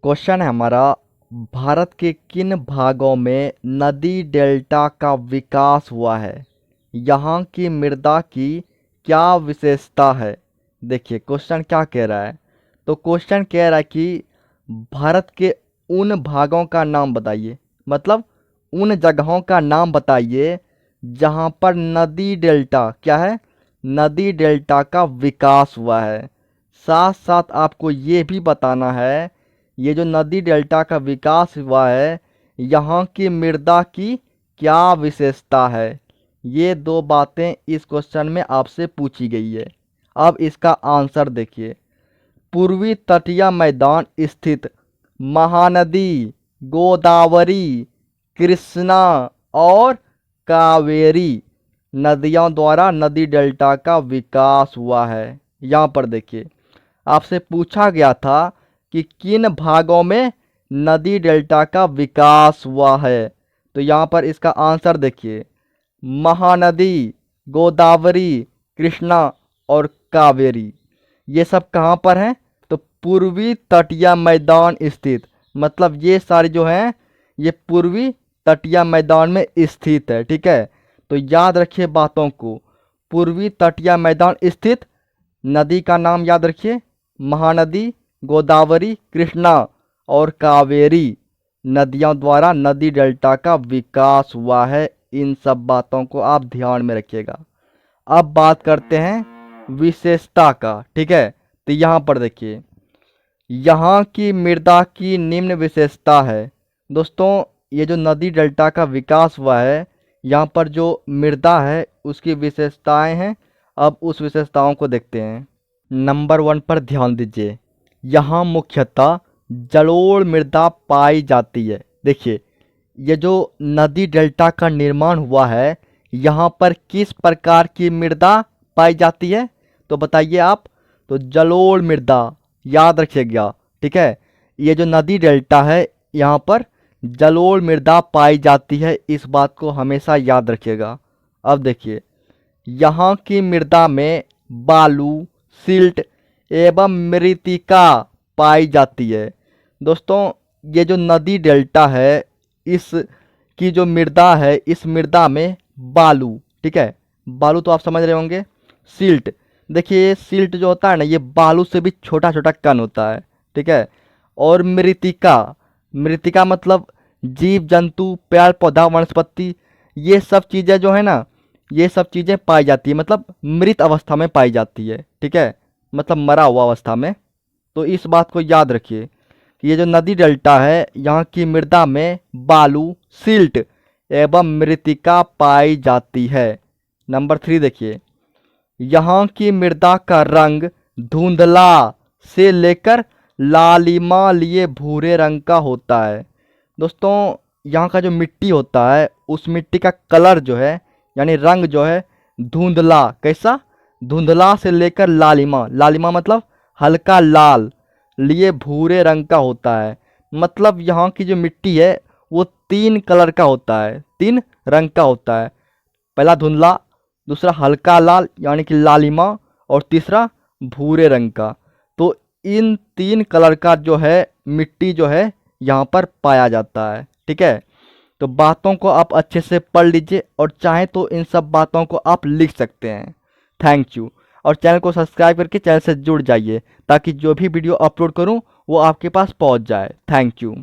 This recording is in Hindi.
क्वेश्चन है हमारा, भारत के किन भागों में नदी डेल्टा का विकास हुआ है? यहाँ की मृदा की क्या विशेषता है? देखिए क्वेश्चन क्या कह रहा है। तो क्वेश्चन कह रहा है कि भारत के उन भागों का नाम बताइए, मतलब उन जगहों का नाम बताइए जहाँ पर नदी डेल्टा क्या है, नदी डेल्टा का विकास हुआ है। साथ साथ आपको ये भी बताना है, ये जो नदी डेल्टा का विकास हुआ है यहाँ की मृदा की क्या विशेषता है। ये दो बातें इस क्वेश्चन में आपसे पूछी गई है। अब इसका आंसर देखिए। पूर्वी तटीय मैदान स्थित महानदी गोदावरी, कृष्णा और कावेरी नदियों द्वारा नदी डेल्टा का विकास हुआ है। यहाँ पर देखिए आपसे पूछा गया था कि किन भागों में नदी डेल्टा का विकास हुआ है, तो यहाँ पर इसका आंसर देखिए। महानदी गोदावरी, कृष्णा और कावेरी, ये सब कहाँ पर हैं? तो पूर्वी तटीय मैदान स्थित, मतलब ये सारी जो हैं ये पूर्वी तटीय मैदान में स्थित है। ठीक है, तो याद रखिए बातों को। पूर्वी तटीय मैदान स्थित नदी का नाम याद रखिए, महानदी गोदावरी, कृष्णा और कावेरी नदियों द्वारा नदी डेल्टा का विकास हुआ है। इन सब बातों को आप ध्यान में रखिएगा। अब बात करते हैं विशेषता का। ठीक है, तो यहाँ पर देखिए यहाँ की मृदा की निम्न विशेषता है। दोस्तों ये जो नदी डेल्टा का विकास हुआ है यहाँ पर जो मृदा है उसकी विशेषताएं हैं। अब उस विशेषताओं को देखते हैं। नंबर 1 पर ध्यान दीजिए, यहाँ मुख्यतः जलोढ़ मृदा पाई जाती है। देखिए ये जो नदी डेल्टा का निर्माण हुआ है यहाँ पर किस प्रकार की मृदा पाई जाती है? तो बताइए आप। तो जलोढ़ मृदा याद रखिएगा। ठीक है, ये जो नदी डेल्टा है यहाँ पर जलोढ़ मृदा पाई जाती है, इस बात को हमेशा याद रखिएगा। अब देखिए यहाँ की मृदा में बालू, सिल्ट एवं मृत्तिका पाई जाती है। दोस्तों ये जो नदी डेल्टा है इस की जो मृदा है इस मृदा में बालू, ठीक है, बालू तो आप समझ रहे होंगे। सिल्ट, देखिए सिल्ट जो होता है ना ये बालू से भी छोटा छोटा कण होता है। ठीक है, और मृत्तिका, मृत्तिका मतलब जीव जंतु, पेड़ पौधा, वनस्पति, ये सब चीज़ें जो है ना ये सब चीज़ें पाई जाती है, मतलब मृत अवस्था में पाई जाती है। ठीक है, मतलब मरा हुआ अवस्था में। तो इस बात को याद रखिए कि ये जो नदी डेल्टा है यहाँ की मृदा में बालू, सिल्ट एवं मृत्तिका पाई जाती है। नंबर 3 देखिए, यहाँ की मृदा का रंग धुंधला से लेकर लालिमा लिए भूरे रंग का होता है। दोस्तों यहाँ का जो मिट्टी होता है उस मिट्टी का कलर जो है यानी रंग जो है धुंधला, कैसा? धुंधला से लेकर लालिमा, लालिमा मतलब हल्का लाल, लिए भूरे रंग का होता है। मतलब यहाँ की जो मिट्टी है वो 3 कलर का होता है, 3 रंग का होता है। पहला धुंधला, दूसरा हल्का लाल यानी कि लालिमा और तीसरा भूरे रंग का। तो इन 3 कलर का जो है मिट्टी जो है यहाँ पर पाया जाता है। ठीक है, तो बातों को आप अच्छे से पढ़ लीजिए और चाहें तो इन सब बातों को आप लिख सकते हैं। Thank you. और चैनल को सब्सक्राइब करके चैनल से जुड़ जाइए ताकि जो भी वीडियो अपलोड करूं वो आपके पास पहुंच जाए। Thank you.